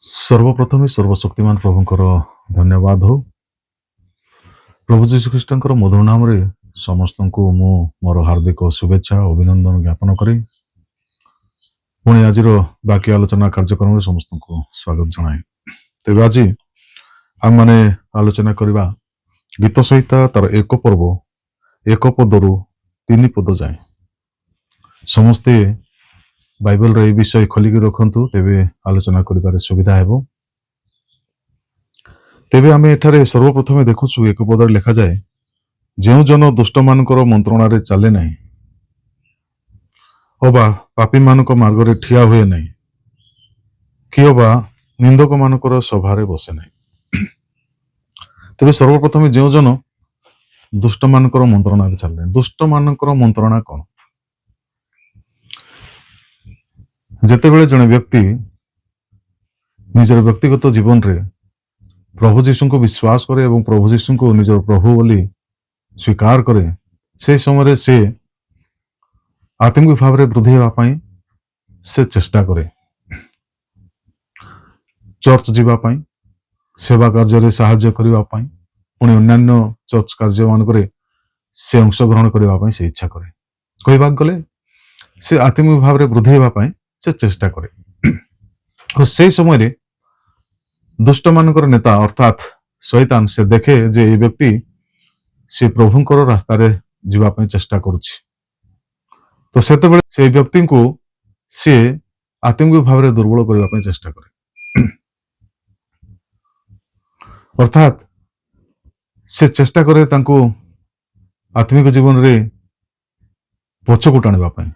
सर्वप्रथमे सर्वशक्तिमान प्रभुंकर धन्यवाद हो। प्रभु जीशु ख्रीष्टंकर मधुर नाम रे समस्त को मु मोर हार्दिक शुभेच्छा अभिनंदन ज्ञापन करी पुणी आज बाकी आलोचना कार्यक्रम में समस्त को स्वागत जनाए। तेज आज आम मैंने आलोचना करवा गीत सहित तार एक पर्व एक पदरु तीन पद जाए समस्ते बाइबल रे विषय खोलिक रखु तेबे आलोचना करिबारे सुविधा हेबो। तेबे आमे एठारे सर्वप्रथमे देखुछु एक पदर लिखा जाए जेउ जन दुष्ट मानकर मंत्रणा रे चले नहीं अबा पापी मानक मार्ग रे ठिया हुए नहीं कि अबा निंदक मानकर सभा रे बसे नहीं। तेबे सर्वप्रथमे जेउ जन दुष्ट मानकर मंत्रणा रे चले दुष्ट मानकर मंत्रणा कोन जेतेबेले जने व्यक्ति निजर व्यक्तिगत जीवन रे प्रभु जीशु को विश्वास करे एवं प्रभु जीशु को निजर प्रभु बोली स्वीकार करे से समय से आत्मिक भाव में वृद्धि होगा से चेष्टा करे चर्च जीवाई सेवा कार्य साहाय्य करने पुणी अन्य चर्च कार्य मानक से अंशग्रहण करने से इच्छा करे कहवाक गले से आत्मिक भाव में वृद्धि होगा से चेष्टा करे और से समय दुष्ट मानकर नेता अर्थात शैतान से देखे जे ये व्यक्ति से प्रभुंकर रास्ता रे जीवाई चेष्टा करुछि तो सेतेबेले से व्यक्ति को सी आत्मिक भाव में दुर्बल करने चेष्टा करे अर्थात से चेष्टा करे तांको आत्मिक जीवन रे पछकु टाणिबा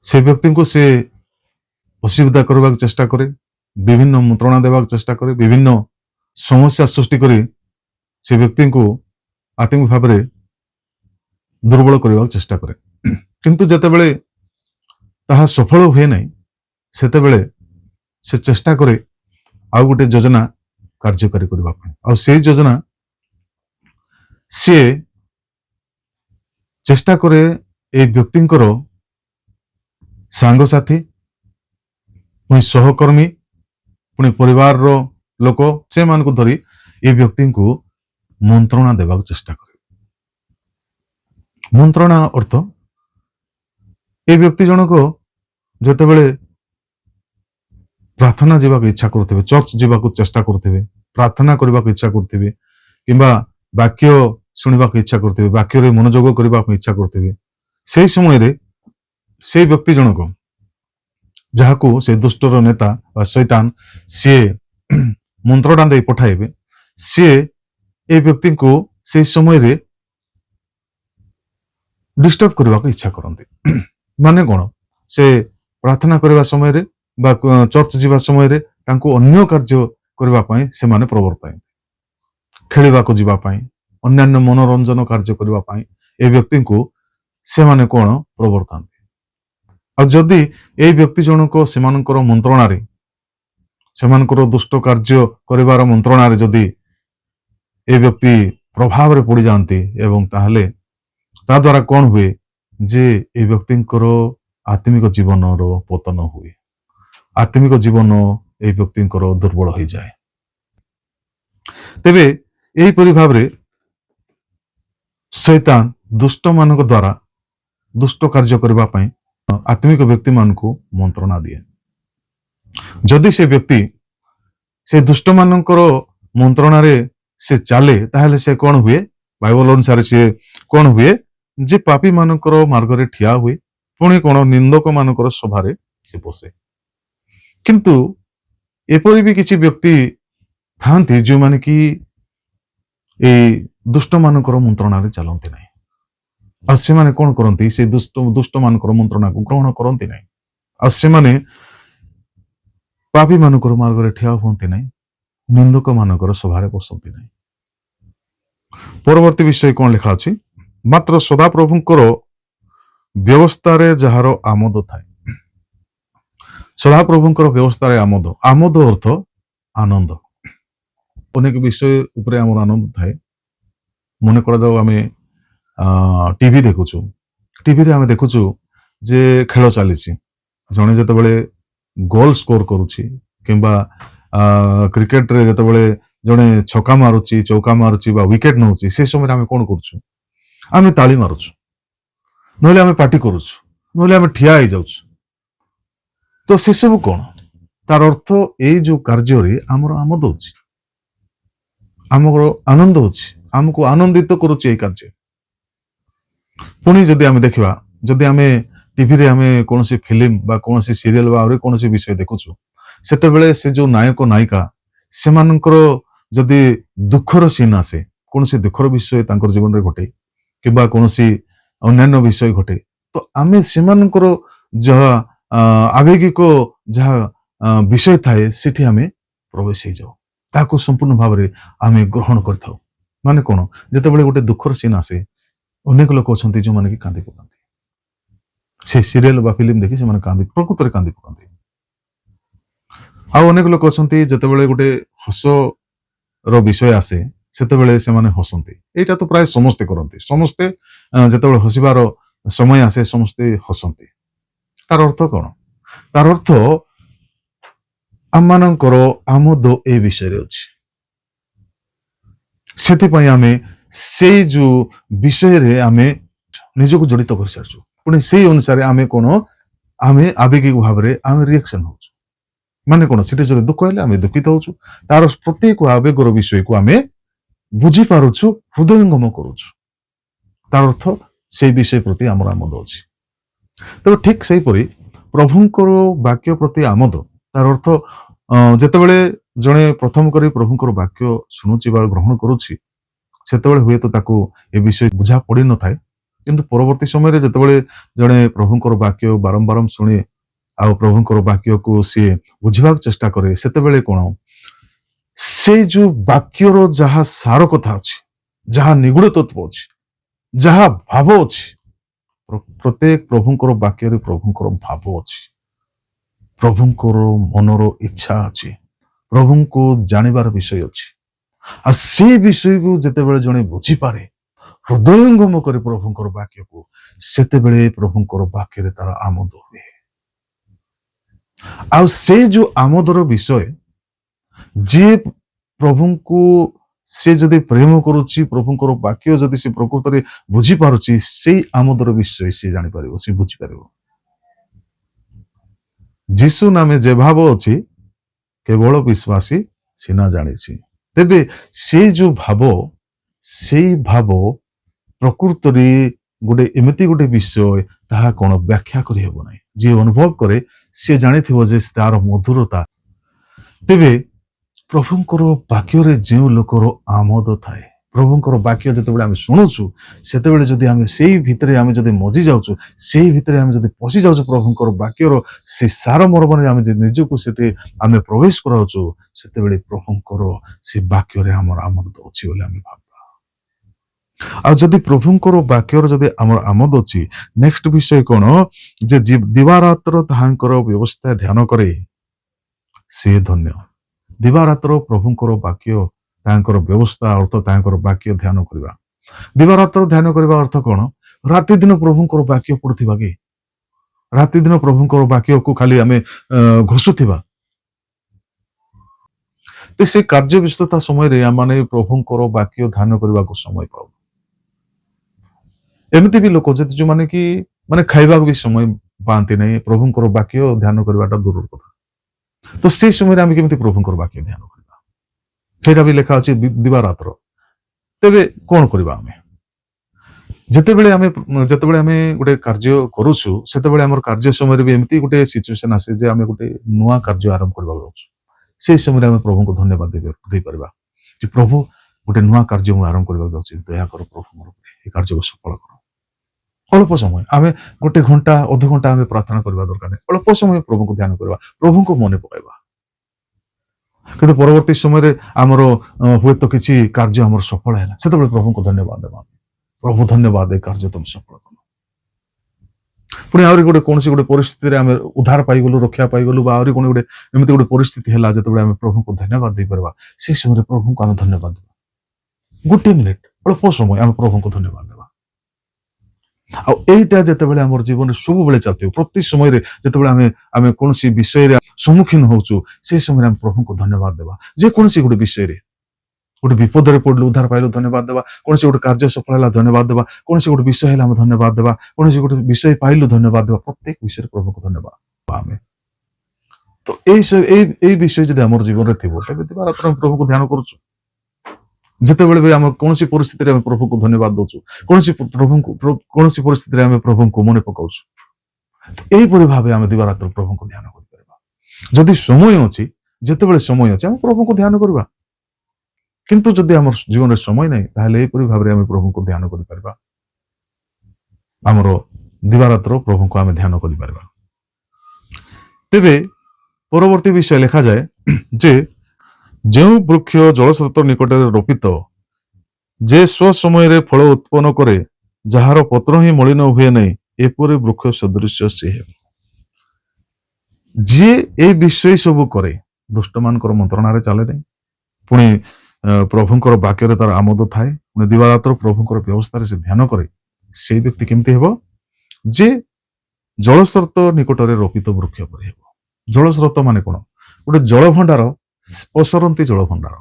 से व्यक्ति को से असुविधा करने चेष्टा करे विभिन्न मंत्रणा देवाक चेष्टा करे विभिन्न समस्या सृष्टि करी से व्यक्ति को आत्मिक भाव में दुर्बल करने चेष्टा करे किंतु जेतेबेले ताहा सफल हुए नहीं सेतेबेले से चेष्टा करे आउ गोटे योजना कार्यकारी करबा पय आ से योजना से चेष्टा करे ए व्यक्तिंकर सांग साथी पुणी सहकर्मी पुणी परिवार रो लोक से मान को धरी ए व्यक्ति को मंत्रणा देवा चेष्टा करे। मंत्रणा अर्थ ए व्यक्ति जनक जेतेबेले प्रार्थना जीवाक इच्छा करथिबे चर्च जीवाक चेष्टा करथिबे प्रार्थना करबाक इच्छा करथिबे किंबा वाक्य सुनिबाक इच्छा करथिबे वाक्य रे मनोयोग करबाक इच्छा करथिबे से समय रे से व्यक्ति जनक जहाको से दुष्टर नेता वा शैतान सी मंत्रणा दे पठाइबे सी ए व्यक्ति को से समय रे डिस्टर्ब करबाक इच्छा करते माने कोन से प्रार्थना करबा समय रे बा चर्च जीवा समय रे तांको अन्य कार्य करबा पय से माने प्रवर्ताय खेलिबा को जीवा पय अन्य मनोरंजन कार्य करबा पय ए व्यक्ति को से माने कोन प्रवर्तान आ जदि ए व्यक्ति जनक सेमानकर मंत्रणा रे सेमानकर दुष्ट कार्य करिवार मंत्रणा रे जदि ए व्यक्ति प्रभाव रे पड़ी जानती एवं ताहले ता द्वारा कौन हुए जे ए व्यक्तिंकर आत्मिक जीवन रो पतन हुए आत्मिक जीवन ए व्यक्तिंकर दुर्बल हो जाए। तेबे एही परि भाव रे शैतान दुष्ट मानक द्वारा दुष्ट कार्य करबा पय आत्मिक व्यक्ति मान को मंत्रणा दिए जदि से व्यक्ति से दुष्ट मानकर मंत्रणा रे से चले ताहले से कौन हुए बाइबल अनुसार से कौन हुए जे पापी मानकर मार्ग रे ठिया हुए पुणी कौन निंदक मानकर सभा रे से बसे किंतु एपरि भी किछि व्यक्ति थांती जो माने कि ए दुष्ट मानकर मंत्रणा रे चलंती नहीं आ से माने कौन करंती से दुष्ट मानकर मंत्रणा को ग्रहण करंती नहीं आ से माने पापी मानकर मार्ग रे ठिया होंती नहीं निंदक मानकर सभा रे बसंती नहीं। परवर्ती विषय कौन लिखा अछि मात्र सदा प्रभुंकर व्यवस्था रे जहार आमोद थाए सदा प्रभुंकर व्यवस्था रे आमोद आमोद अर्थ आनंद अनेक विषय उपरे हमर आनंद थाए मने कर जाओ आमे टीवी देखुछु टीवी रे आमे देखुछु जे खेल चली जड़े जिते बड़े ଗୋଲ ସ୍କୋର କରୁଛି କିମ୍ବା କ୍ରିକେଟରେ ଯେତେବେଳେ ଜଣେ ଛକା ମାରୁଛି ଚୌକା ମାରୁଛି ବା ୱିକେଟ ନେଉଛି ସେ ସମୟରେ ଆମେ କଣ କରୁଛୁ? ଆମେ ତାଳି ମାରୁଛୁ, ନହେଲେ ଆମେ ପାଟି କରୁଛୁ, ନହେଲେ ଆମେ ଠିଆ ହେଇଯାଉଛୁ। ତ ସେସବୁ କଣ? ତାର ଅର୍ଥ ଏଇ ଯୋଉ କାର୍ଯ୍ୟରେ ଆମର ଆମୋଦ ଅଛି, ଆମର ଆନନ୍ଦ ଅଛି, ଆମକୁ ଆନନ୍ଦିତ କରୁଛି ଏଇ କାର୍ଯ୍ୟ। ପୁଣି ଯଦି ଆମେ ଦେଖିବା, ଯଦି ଆମେ ଟିଭିରେ ଆମେ କୌଣସି ଫିଲ୍ମ ବା କୌଣସି ସିରିଏଲ ବା ଆହୁରି କୌଣସି ବିଷୟ ଦେଖୁଛୁ, ସେତେବେଳେ ସେ ଯୋଉ ନାୟକ ନାୟିକା ସେମାନଙ୍କର ଯଦି ଦୁଃଖର ସିନ୍ ଆସେ, କୌଣସି ଦୁଃଖର ବିଷୟ ତାଙ୍କର ଜୀବନରେ ଘଟେ କିମ୍ବା କୌଣସି ଅନ୍ୟାନ୍ୟ ବିଷୟ ଘଟେ, ତ ଆମେ ସେମାନଙ୍କର ଯାହା ଆବେଗିକ ଯାହା ବିଷୟ ଥାଏ ସେଠି ଆମେ ପ୍ରବେଶ ହେଇଯାଉ, ତାହାକୁ ସମ୍ପୂର୍ଣ୍ଣ ଭାବରେ ଆମେ ଗ୍ରହଣ କରିଥାଉ। ମାନେ କଣ? ଯେତେବେଳେ ଗୋଟେ ଦୁଃଖର ସିନ୍ ଆସେ, ଅନେକ ଲୋକ ଅଛନ୍ତି ଯୋଉମାନେ କି କାନ୍ଦି ପକାନ୍ତି, ସେ ସିରିଏଲ ବା ଫିଲ୍ମ ଦେଖି ସେମାନେ ପ୍ରକୃତରେ କାନ୍ଦି ପକାନ୍ତି। ଆଉ ଅନେକ ଲୋକ ଅଛନ୍ତି ଯେତେବେଳେ ଗୋଟେ ହସର ବିଷୟ ଆସେ ସେତେବେଳେ ସେମାନେ ହସନ୍ତି। ଏଇଟା ତ ପ୍ରାୟ ସମସ୍ତେ କରନ୍ତି, ସମସ୍ତେ ଯେତେବେଳେ ହସିବାର ସମୟ ଆସେ ସମସ୍ତେ ହସନ୍ତି। ତାର ଅର୍ଥ କଣ? ତାର ଅର୍ଥ ଆମମାନଙ୍କର ଆମୋଦ ଏ ବିଷୟରେ ଅଛି, ସେଥିପାଇଁ ଆମେ ସେଇ ଯୋଉ ବିଷୟରେ ଆମେ ନିଜକୁ ଜଡ଼ିତ କରିସାରିଛୁ। ପୁଣି ସେଇ ଅନୁସାରେ ଆମେ କଣ, ଆମେ ଆବେଗିକ ଭାବରେ ଆମେ ରିଆକ୍ସନ ହଉଛୁ। ମାନେ କଣ? ସେଠି ଯଦି ଦୁଃଖ ହେଲେ ଆମେ ଦୁଃଖିତ ହଉଛୁ, ତାର ପ୍ରତ୍ୟେକ ଆବେଗର ବିଷୟକୁ ଆମେ ବୁଝିପାରୁଛୁ, ହୃଦୟଙ୍ଗମ କରୁଛୁ। ତାର ଅର୍ଥ ସେଇ ବିଷୟ ପ୍ରତି ଆମର ଆମୋଦ ଅଛି। ତେବେ ଠିକ ସେହିପରି ପ୍ରଭୁଙ୍କର ବାକ୍ୟ ପ୍ରତି ଆମୋଦ, ତାର ଅର୍ଥ ଯେତେବେଳେ ଜଣେ ପ୍ରଥମ କରି ପ୍ରଭୁଙ୍କର ବାକ୍ୟ ଶୁଣୁଛି ବା ଗ୍ରହଣ କରୁଛି, ସେତେବେଳେ ହୁଏତ ତାକୁ ଏ ବିଷୟ ବୁଝା ପଡିନଥାଏ, କିନ୍ତୁ ପରବର୍ତ୍ତୀ ସମୟରେ ଯେତେବେଳେ ଜଣେ ପ୍ରଭୁଙ୍କର ବାକ୍ୟ ବାରମ୍ବାର ଶୁଣେ ଆଉ ପ୍ରଭୁଙ୍କର ବାକ୍ୟକୁ ସିଏ ବୁଝିବାକୁ ଚେଷ୍ଟା କରେ, ସେତେବେଳେ କଣ, ସେ ଯୋଉ ବାକ୍ୟର ଯାହା ସାର କଥା ଅଛି, ଯାହା ନିଗୁଡ ତତ୍ଵ ଅଛି, ଯାହା ଭାବ ଅଛି, ପ୍ରତ୍ୟେକ ପ୍ରଭୁଙ୍କର ବାକ୍ୟରେ ପ୍ରଭୁଙ୍କର ଭାବ ଅଛି, ପ୍ରଭୁଙ୍କର ମନର ଇଚ୍ଛା ଅଛି, ପ୍ରଭୁଙ୍କୁ ଜାଣିବାର ବିଷୟ ଅଛି। ଆଉ ସେ ବିଷୟକୁ ଯେତେବେଳେ ଜଣେ ବୁଝିପାରେ, ହୃଦୟଙ୍ଗମ କରି ପ୍ରଭୁଙ୍କର ବାକ୍ୟକୁ, ସେତେବେଳେ ପ୍ରଭୁଙ୍କର ବାକ୍ୟରେ ତାର ଆମୋଦ ହୁଏ। ଆଉ ସେ ଯୋଉ ଆମୋଦର ବିଷୟ, ଯିଏ ପ୍ରଭୁଙ୍କୁ ସେ ଯଦି ପ୍ରେମ କରୁଛି, ପ୍ରଭୁଙ୍କର ବାକ୍ୟ ଯଦି ସେ ପ୍ରକୃତରେ ବୁଝିପାରୁଛି, ସେଇ ଆମୋଦର ବିଷୟ ସେ ଜାଣିପାରିବ, ସେ ବୁଝିପାରିବ। ଯୀଶୁ ନାମେ ଯେ ଭାବ ଅଛି କେବଳ ବିଶ୍ୱାସୀ ସିନା ଜାଣିଛି। ତେବେ ସେଇ ଯୋଉ ଭାବ, ସେଇ ଭାବ ପ୍ରକୃତରେ ଗୋଟେ ଏମିତି ଗୋଟେ ବିଷୟ, ତାହା କଣ ବ୍ୟାଖ୍ୟା କରିହେବ ନାହିଁ। ଯିଏ ଅନୁଭବ କରେ ସିଏ ଜାଣିଥିବ ଯେ ତାର ମଧୁରତା। ତେବେ ପ୍ରଭୁଙ୍କର ବାକ୍ୟରେ ଯେଉଁ ଲୋକର ଆମୋଦ ଥାଏ, ପ୍ରଭୁଙ୍କର ବାକ୍ୟ ଯେତେବେଳେ ଆମେ ଶୁଣୁଛୁ, ସେତେବେଳେ ଯଦି ଆମେ ସେଇ ଭିତରେ ଆମେ ଯଦି ମଜି ଯାଉଛୁ, ସେଇ ଭିତରେ ଆମେ ଯଦି ପଶି ଯାଉଛୁ, ପ୍ରଭୁଙ୍କର ବାକ୍ୟର ସେ ସାର ମର୍ମରେ ଆମେ ଯଦି ନିଜକୁ ସେଠି ଆମେ ପ୍ରବେଶ କରାଉଛୁ, ସେତେବେଳେ ପ୍ରଭୁଙ୍କର ସେ ବାକ୍ୟରେ ଆମର ଆମୋଦ ଅଛି ବୋଲି ଆମେ ଭାବୁ। ଆଉ ଯଦି ପ୍ରଭୁଙ୍କର ବାକ୍ୟର ଯଦି ଆମର ଆମୋଦ ଅଛି, ନେକ୍ସଟ ବିଷୟ କଣ, ଯେ ଦିବାରାତ୍ର ତାହାଙ୍କର ବ୍ୟବସ୍ଥା ଧ୍ୟାନ କରେ ସେ ଧନ୍ୟ। ଦିବାରାତ୍ର ପ୍ରଭୁଙ୍କର ବାକ୍ୟ, ତାଙ୍କର ବ୍ୟବସ୍ଥା ଅର୍ଥ ତାଙ୍କର ବାକ୍ୟ ଧ୍ୟାନ କରିବା। ଦିବାରାତ୍ର ଧ୍ୟାନ କରିବା ଅର୍ଥ କଣ? ରାତି ଦିନ ପ୍ରଭୁଙ୍କର ବାକ୍ୟ ପଢୁଥିବା କି? ରାତି ଦିନ ପ୍ରଭୁଙ୍କର ବାକ୍ୟକୁ ଖାଲି ଆମେ ଘୋଷୁଥିବା? ତ ସେ କାର୍ଯ୍ୟ ବ୍ୟସ୍ତତା ସମୟରେ ଆମେ ପ୍ରଭୁଙ୍କର ବାକ୍ୟ ଧ୍ୟାନ କରିବାକୁ ସମୟ ପାଉ। ଏମିତି ବି ଲୋକ ଅଛନ୍ତି ଯୋଉମାନେ କି ମାନେ ଖାଇବାକୁ ବି ସମୟ ପାଆନ୍ତି ନାହିଁ, ପ୍ରଭୁଙ୍କର ବାକ୍ୟ ଧ୍ୟାନ କରିବାଟା ଦୂରର କଥା। ତ ସେଇ ସମୟରେ ଆମେ କେମିତି ପ୍ରଭୁଙ୍କର ବାକ୍ୟ ଧ୍ୟାନ କରିବା? ସେଇଟା ବି ଲେଖା ଅଛି ଦିବାରାତ୍ର। ତେବେ କଣ କରିବା ଆମେ? ଯେତେବେଳେ ଆମେ ଗୋଟେ କାର୍ଯ୍ୟ କରୁଛୁ, ସେତେବେଳେ ଆମର କାର୍ଯ୍ୟ ସମୟରେ ବି ଏମିତି ଗୋଟେ ସିଚୁଏସନ ଆସେ ଯେ ଆମେ ଗୋଟେ ନୂଆ କାର୍ଯ୍ୟ ଆରମ୍ଭ କରିବାକୁ ଯାଉଛୁ। ସେଇ ସମୟରେ ଆମେ ପ୍ରଭୁଙ୍କୁ ଧନ୍ୟବାଦ ଦେଇପାରିବା ଯେ ପ୍ରଭୁ, ଗୋଟେ ନୂଆ କାର୍ଯ୍ୟ ମୁଁ ଆରମ୍ଭ କରିବାକୁ ଯାଉଛି, ଦୟାକର ପ୍ରଭୁ ମୋର ଏ କାର୍ଯ୍ୟକୁ ସଫଳ କର। ଅଳ୍ପ ସମୟ ଆମେ ଗୋଟେ ଘଣ୍ଟା ଅଧଘଣ୍ଟା ଆମେ ପ୍ରାର୍ଥନା କରିବା ଦରକାର ନାହିଁ, ଅଳ୍ପ ସମୟ ପ୍ରଭୁଙ୍କୁ ଧ୍ୟାନ କରିବା, ପ୍ରଭୁଙ୍କୁ ମନେ ପକାଇବା। କିନ୍ତୁ ପରବର୍ତ୍ତୀ ସମୟରେ ଆମର ହୁଏତ କିଛି କାର୍ଯ୍ୟ ଆମର ସଫଳ ହେଲା, ସେତେବେଳେ ପ୍ରଭୁଙ୍କୁ ଧନ୍ୟବାଦ ଦେବା, ପ୍ରଭୁ ଧନ୍ୟବାଦ, ଏ କାର୍ଯ୍ୟ ତମେ ସଫଳ କଲ। ପୁଣି ଆହୁରି ଗୋଟେ କୌଣସି ଗୋଟେ ପରିସ୍ଥିତିରେ ଆମେ ଉଦ୍ଧାର ପାଇଗଲୁ, ରକ୍ଷା ପାଇଗଲୁ, ବା ଆହୁରି କଣ ଗୋଟେ ଏମିତି ଗୋଟେ ପରିସ୍ଥିତି ହେଲା ଯେତେବେଳେ ଆମେ ପ୍ରଭୁଙ୍କୁ ଧନ୍ୟବାଦ ଦେଇପାରିବା, ସେଇ ସମୟରେ ପ୍ରଭୁଙ୍କୁ ଆମେ ଧନ୍ୟବାଦ ଦେବା। ଗୋଟିଏ ମିନିଟ ଅଳ୍ପ ସମୟ ଆମେ ପ୍ରଭୁଙ୍କୁ ଧନ୍ୟବାଦ ଦେବା। ଆଉ ଏଇଟା ଯେତେବେଳେ ଆମର ଜୀବନରେ ସବୁବେଳେ ଚାଲିଥିବ, ପ୍ରତି ସମୟରେ ଯେତେବେଳେ ଆମେ ଆମେ କୌଣସି ବିଷୟରେ ସମ୍ମୁଖୀନ ହଉଛୁ, ସେଇ ସମୟରେ ଆମେ ପ୍ରଭୁଙ୍କୁ ଧନ୍ୟବାଦ ଦେବା। ଯେକୌଣସି ଗୋଟେ ବିଷୟରେ, ଗୋଟେ ବିପଦରେ ପଡିଲୁ ଉଦ୍ଧାର ପାଇଲୁ ଧନ୍ୟବାଦ ଦେବା, କୌଣସି ଗୋଟେ କାର୍ଯ୍ୟ ସଫଳ ହେଲା ଧନ୍ୟବାଦ ଦେବା, କୌଣସି ଗୋଟେ ବିଷୟ ହେଲା ଆମେ ଧନ୍ୟବାଦ ଦେବା, କୌଣସି ଗୋଟେ ବିଷୟ ପାଇଲୁ ଧନ୍ୟବାଦ ଦେବା, ପ୍ରତ୍ୟେକ ବିଷୟରେ ପ୍ରଭୁଙ୍କୁ ଧନ୍ୟବାଦ ଦେବା ଆମେ। ତ ଏଇ ବିଷୟ ଯଦି ଆମର ଜୀବନରେ ଥିବ, ତେବେ ଦିବାରାତ୍ର ଆମେ ପ୍ରଭୁଙ୍କୁ ଧ୍ୟାନ କରୁଛୁ। ଯେତେବେଳେ ବି ଆମ କୌଣସି ପରିସ୍ଥିତିରେ ଆମେ ପ୍ରଭୁଙ୍କୁ ଧନ୍ୟବାଦ ଦଉଛୁ, କୌଣସି ପରିସ୍ଥିତିରେ ଆମେ ପ୍ରଭୁଙ୍କୁ ମନେ ପକାଉଛୁ, ଏହିପରି ଭାବେ ଆମେ ଦିବାରାତ୍ର ପ୍ରଭୁଙ୍କୁ ଧ୍ୟାନ କରିପାରିବା। ଯଦି ସମୟ ଅଛି, ଯେତେବେଳେ ସମୟ ଅଛି ଆମେ ପ୍ରଭୁଙ୍କୁ ଧ୍ୟାନ କରିବା। କିନ୍ତୁ ଯଦି ଆମର ଜୀବନରେ ସମୟ ନାହିଁ, ତାହେଲେ ଏହିପରି ଭାବରେ ଆମେ ପ୍ରଭୁଙ୍କୁ ଧ୍ୟାନ କରିପାରିବା। ଆମର ଦିବାରାତ୍ର ପ୍ରଭୁଙ୍କୁ ଆମେ ଧ୍ୟାନ କରିପାରିବା। ତେବେ ପରବର୍ତ୍ତୀ ବିଷୟ ଲେଖାଯାଏ ଯେ ଯେଉଁ ବୃକ୍ଷ ଜଳସ୍ରୋତ ନିକଟରେ ରୋପିତ, ଯେ ସ୍ୱସମୟରେ ଫଳ ଉତ୍ପନ୍ନ କରେ, ଯାହାର ପତ୍ର ହିଁ ମଳିନ ହୁଏ ନାହିଁ, ଏପରି ବୃକ୍ଷ ସଦୃଶ୍ୟ ସେ ହେବ। ଯିଏ ଏଇ ବିଷୟ ସବୁ କରେ, ଦୁଷ୍ଟମାନଙ୍କର ମନ୍ତ୍ରଣାରେ ଚାଲେ ନାହିଁ, ପୁଣି ପ୍ରଭୁଙ୍କର ବାକ୍ୟରେ ତାର ଆମୋଦ ଥାଏ, ପୁଣି ଦିବାରାତ୍ର ପ୍ରଭୁଙ୍କର ବ୍ୟବସ୍ଥାରେ ସେ ଧ୍ୟାନ କରେ, ସେଇ ବ୍ୟକ୍ତି କେମିତି ହେବ? ଯେ ଜଳସ୍ରୋତ ନିକଟରେ ରୋପିତ ବୃକ୍ଷ ପରି ହେବ। ଜଳସ୍ରୋତ ମାନେ କଣ? ଗୋଟେ ଜଳ ଭଣ୍ଡାର, ଅସରନ୍ତି ଜଳ ଭଣ୍ଡାର,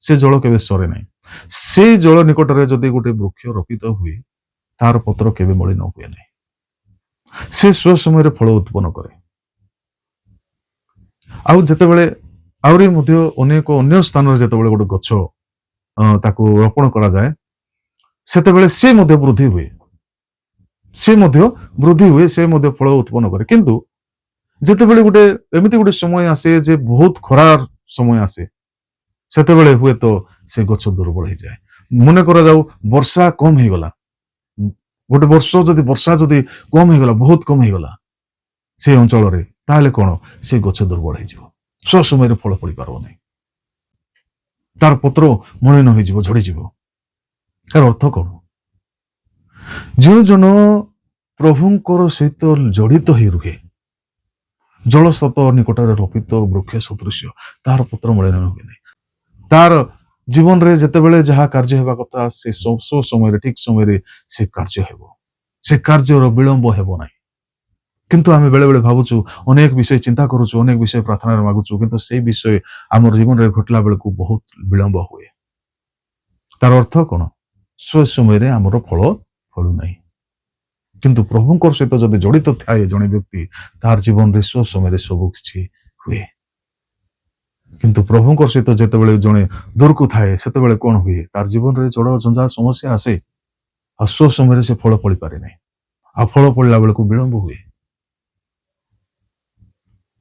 ସେ ଜଳ କେବେ ସରେ ନାହିଁ। ସେଇ ଜଳ ନିକଟରେ ଯଦି ଗୋଟେ ବୃକ୍ଷ ରୋପିତ ହୁଏ, ତାର ପତ୍ର କେବେ ମଳିନ ହୁଏ ନାହିଁ, ସେ ସ୍ୱସମୟରେ ଫଳ ଉତ୍ପନ୍ନ କରେ। ଆଉ ଯେତେବେଳେ ଆହୁରି ମଧ୍ୟ ଅନେକ ଅନ୍ୟ ସ୍ଥାନରେ ଯେତେବେଳେ ଗୋଟେ ଗଛ ତାକୁ ରୋପଣ କରାଯାଏ, ସେତେବେଳେ ସେ ମଧ୍ୟ ବୃଦ୍ଧି ହୁଏ, ସେ ମଧ୍ୟ ଫଳ ଉତ୍ପନ୍ନ କରେ। କିନ୍ତୁ ଯେତେବେଳେ ଗୋଟେ ଏମିତି ଗୋଟେ ସମୟ ଆସେ ଯେ ବହୁତ ଖରାର ସମୟ ଆସେ, ସେତେବେଳେ ହୁଏତ ସେ ଗଛ ଦୁର୍ବଳ ହେଇଯାଏ। ମନେ କରାଯାଉ ବର୍ଷା କମ ହେଇଗଲା, ଗୋଟେ ବର୍ଷ ଯଦି ବର୍ଷା ଯଦି କମ ହେଇଗଲା, ବହୁତ କମ ହେଇଗଲା ସେ ଅଞ୍ଚଳରେ, ତାହେଲେ କଣ? ସେ ଗଛ ଦୁର୍ବଳ ହେଇଯିବ, ସ୍ୱସମୟରେ ଫଳ ପଡି ପାରିବ ନାହିଁ, ତାର ପତ୍ର ମଳିନ ହୋଇଯିବ, ଝଡିଯିବ। ତାର ଅର୍ଥ କଣ? ଯେଉଁ ଜନ ପ୍ରଭୁଙ୍କର ସହିତ ଜଡିତ ହେଇ ରୁହେ, ଜଳସ୍ରୋତ ନିକଟରେ ରୋପିତ ବୃକ୍ଷ ସଦୃଶ୍ୟ, ତାହାର ପତ୍ର ମଳିନ ହୁଏ ନାହିଁ। ତାର ଜୀବନରେ ଯେତେବେଳେ ଯାହା କାର୍ଯ୍ୟ ହେବା କଥା, ସେ ସମୟରେ ଠିକ ସମୟରେ ସେ କାର୍ଯ୍ୟ ହେବ, ସେ କାର୍ଯ୍ୟର ବିଳମ୍ବ ହେବ ନାହିଁ। କିନ୍ତୁ ଆମେ ବେଳେ ବେଳେ ଭାବୁଛୁ, ଅନେକ ବିଷୟ ଚିନ୍ତା କରୁଛୁ, ଅନେକ ବିଷୟ ପ୍ରାର୍ଥନାରେ ମାଗୁଛୁ, କିନ୍ତୁ ସେଇ ବିଷୟ ଆମର ଜୀବନରେ ଘଟିଲା ବେଳକୁ ବହୁତ ବିଳମ୍ବ ହୁଏ। ତାର ଅର୍ଥ କଣ? ସ୍ୱସମୟରେ ଆମର ଫଳ ଫଳୁ ନାହିଁ। କିନ୍ତୁ ପ୍ରଭୁଙ୍କର ସହିତ ଯଦି ଜଡିତ ଥାଏ ଜଣେ ବ୍ୟକ୍ତି, ତାର ଜୀବନରେ ସ୍ୱସମୟରେ ସବୁ କିଛି ହୁଏ। କିନ୍ତୁ ପ୍ରଭୁଙ୍କର ସହିତ ଯେତେବେଳେ ଜଣେ ଦୂରକୁ ଥାଏ, ସେତେବେଳେ କଣ ହୁଏ? ତାର ଜୀବନରେ ଜଡ଼ ଜଞ୍ଜାଳ ସମସ୍ୟା ଆସେ, ଆଉ ସ୍ୱସମୟରେ ସେ ଫଳ ଫଳି ପାରେ ନାହିଁ, ଆଉ ଫଳ ପଡିଲା ବେଳକୁ ବିଳମ୍ବ ହୁଏ।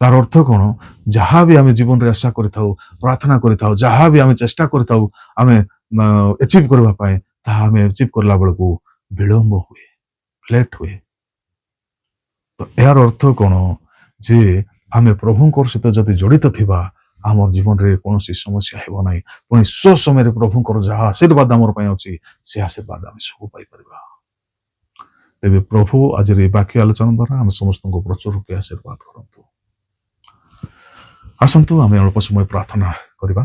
ତାର ଅର୍ଥ କଣ? ଯାହା ବି ଆମେ ଜୀବନରେ ଆଶା କରିଥାଉ, ପ୍ରାର୍ଥନା କରିଥାଉ, ଯାହା ବି ଆମେ ଚେଷ୍ଟା କରିଥାଉ ଆମେ ଏଚିଭ୍ କରିବା ପାଇଁ, ତାହା ଆମେ ଏଚିଭ୍ କରିଲା ବେଳକୁ ବିଳମ୍ବ ହୁଏ, ଲେଟ୍ ହୁଏ। ତ ଏହାର ଅର୍ଥ କଣ? ଯେ ଆମେ ପ୍ରଭୁଙ୍କର ସହିତ ଯଦି ଜଡିତ ଥିବା, ଆମ ଜୀବନରେ କୌଣସି ସମସ୍ୟା ହେବ ନାହିଁ, ପୁଣି ସ୍ୱସମୟରେ ପ୍ରଭୁଙ୍କର ଯାହା ଆଶୀର୍ବାଦ ଆମର ପାଇଁ ଅଛି, ସେ ଆଶୀର୍ବାଦ ଆମେ ସବୁ ପାଇପାରିବା। ତେବେ ପ୍ରଭୁ ଆଜିର ଏହି ବାକ୍ୟ ଆଲୋଚନା ଦ୍ୱାରା ଆମେ ସମସ୍ତଙ୍କୁ ପ୍ରଚୁର ରୂପେ ଆଶୀର୍ବାଦ କରନ୍ତୁ। ଆସନ୍ତୁ ଆମେ ଅଳ୍ପ ସମୟ ପ୍ରାର୍ଥନା କରିବା।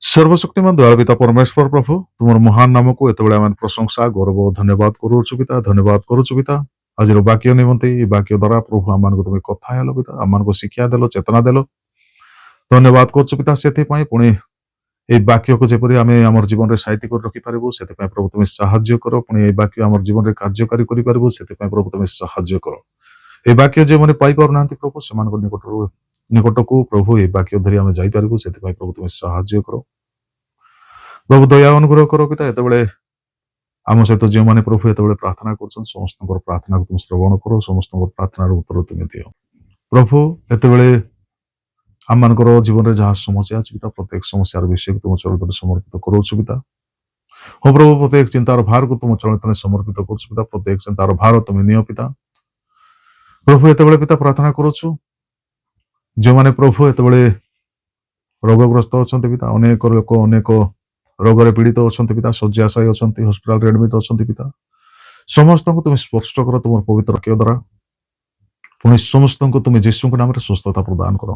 ସର୍ବଶକ୍ତିମାନ ଦୟାଳୁ ପିତା ପରମେଶ୍ୱର ପ୍ରଭୁ, ତୁମର ମହାନ ନାମକୁ ଏତେବେଳେ ଆମେ ପ୍ରଶଂସା, ଗୌରବ ଓ ଧନ୍ୟବାଦ କରୁଛୁ ପିତା, ଧନ୍ୟବାଦ କରୁଛୁ ପିତା। ଆଜିର ବାକ୍ୟ ନିମନ୍ତେ, এই ବାକ୍ୟ ଦ୍ୱାରା ପ୍ରଭୁ ଆମମାନଙ୍କୁ ତୁମେ କଥା ହେଲ ପିତା, ଆମମାନଙ୍କୁ ଶିକ୍ଷା ଦେଲ, ଚେତନା ଦେଲ, ଧନ୍ୟବାଦ କରୁଛୁ ପିତା। ସେଥିପାଇଁ ପୁଣି এই ବାକ୍ୟକୁ ଯେପରି ଆମେ ଆମର ଜୀବନରେ ସାଇତି କରି ରଖିପାରିବୁ, ସେଥିପାଇଁ ପ୍ରଭୁ ତୁମେ ସାହାଯ୍ୟ କର। ପୁଣି এই ବାକ୍ୟ ଆମର ଜୀବନରେ କାର୍ଯ୍ୟକାରୀ କରିପାରିବୁ, ସେଥିପାଇଁ ପ୍ରଭୁ ତୁମେ ସାହାଯ୍ୟ କର। এই ବାକ୍ୟ ଯେଉଁମାନେ ପାଇପାରୁନାହାନ୍ତି ପ୍ରଭୁ, ସେମାନଙ୍କ ନିକଟକୁ ପ୍ରଭୁ এই ବାକ୍ୟ ଧରି ଆମେ ଯାଇପାରିବୁ, ସେଥିପାଇଁ ପ୍ରଭୁ ତୁମେ ସାହାଯ୍ୟ କର। ପ୍ରଭୁ ଦୟା ଅନୁଗ୍ରହ କର ପିତା। ଏତେବେଳେ ଆମ ସହିତ ଯେଉଁମାନେ ପ୍ରଭୁ ଏତେବେଳେ ପ୍ରାର୍ଥନା କରୁଛନ୍ତି, ସମସ୍ତଙ୍କର ପ୍ରାର୍ଥନାକୁ ତୁମେ ଶ୍ରବଣ କର, ସମସ୍ତଙ୍କର ପ୍ରାର୍ଥନାର ଉତ୍ତର ତୁମେ ଦିଅ ପ୍ରଭୁ। ଏତେବେଳେ ଆମମାନଙ୍କର ଜୀବନରେ ଯାହା ସମସ୍ୟା ଅଛି ପିତା, ପ୍ରତ୍ୟେକ ସମସ୍ୟାର ବିଷୟକୁ ତୁମ ଚରିତ୍ରରେ ସମର୍ପିତ କରୁଛୁ ପିତା। ହଁ ପ୍ରଭୁ, ପ୍ରତ୍ୟେକ ଚିନ୍ତାର ଭାରକୁ ତୁମ ଚରିତ୍ରରେ ସମର୍ପିତ କରୁଛୁ ପିତା, ପ୍ରତ୍ୟେକ ଚିନ୍ତାର ଭାର ତୁମେ ନିଅ ପିତା। ପ୍ରଭୁ ଏତେବେଳେ ପିତା ପ୍ରାର୍ଥନା କରୁଛୁ, ଯେଉଁମାନେ ପ୍ରଭୁ ଏତେବେଳେ ରୋଗଗ୍ରସ୍ତ ଅଛନ୍ତି ପିତା, ଅନେକ ଲୋକ ଅନେକ ରୋଗରେ ପୀଡ଼ିତ ଅଛନ୍ତି ପିତା, ଶଯ୍ୟାଶାୟୀ ଅଛନ୍ତି, ହସ୍ପିଟାଲରେ ଆଡମିଟ୍ ଅଛନ୍ତି ପିତା, ସମସ୍ତଙ୍କୁ ତୁମେ ସ୍ପର୍ଶ କର ତୁମର ପବିତ୍ର ବାକ୍ୟ ଦ୍ୱାରା। ପୁଣି ସମସ୍ତଙ୍କୁ ତୁମେ ଯୀଶୁଙ୍କ ନାମରେ ସୁସ୍ଥତା ପ୍ରଦାନ କର।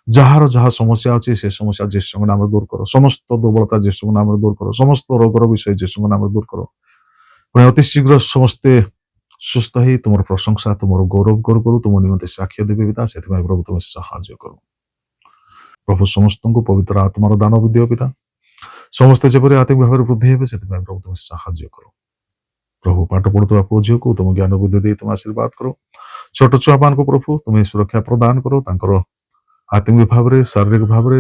ଯାହାର ଯାହା ସମସ୍ୟା ଅଛି ସେ ସମସ୍ୟା ଯୀଶୁଙ୍କ ନାମରେ ଦୂର କର। ସମସ୍ତ ଦୁର୍ବଳତା ଯୀଶୁଙ୍କ ନାମରେ ଦୂର କର। ସମସ୍ତ ରୋଗର ବିଷୟ ଯୀଶୁଙ୍କ ନାମରେ ଦୂର କର। ପୁଣି ଅତି ଶୀଘ୍ର ସମସ୍ତେ ସୁସ୍ଥ ହେଇ ତୁମର ପ୍ରଶଂସା ତୁମର ଗୌରବ କରୁ କରୁ ତୁମ ନିମନ୍ତେ ସାକ୍ଷ୍ୟ ଦେବେ ପିତା। ସେଥିପାଇଁ ପ୍ରଭୁ ତୁମେ ସାହାଯ୍ୟ କର। ପ୍ରଭୁ ସମସ୍ତଙ୍କୁ ପବିତ୍ର ଆତ୍ମାର ଦାନ ବି ଦିଅ ପିତା। ସମସ୍ତେ ଯେପରି ଆତ୍ମିକ ଭାବରେ ବୃଦ୍ଧି ହେବେ ସେଥିପାଇଁ ପ୍ରଭୁ ତୁମେ ସାହାଯ୍ୟ କର। ପ୍ରଭୁ ପାଠ ପଢୁଥିବା ପୁଅ ଝିଅକୁ ତୁମ ଜ୍ଞାନ ବୁଦ୍ଧି ଦେଇ ତୁମେ ଆଶୀର୍ବାଦ କର। ଛୋଟ ଛୁଆମାନଙ୍କୁ ପ୍ରଭୁ ତୁମେ ସୁରକ୍ଷା ପ୍ରଦାନ କର। ତାଙ୍କର ଆତ୍ମିକ ଭାବରେ ଶାରୀରିକ ଭାବରେ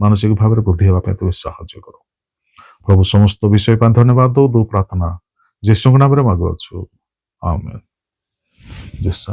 ମାନସିକ ଭାବରେ ବୃଦ୍ଧି ହେବା ପାଇଁ ତୁମେ ସାହାଯ୍ୟ କର। ପ୍ରଭୁ ସମସ୍ତ ବିଷୟ ପାଇଁ ଧନ୍ୟବାଦ ଦଉ ପ୍ରାର୍ଥନା ଯୀଶୁଙ୍କ ନାମରେ ମାଗୁଅଛୁ। ଆମେନ୍। ଯୀଶୁ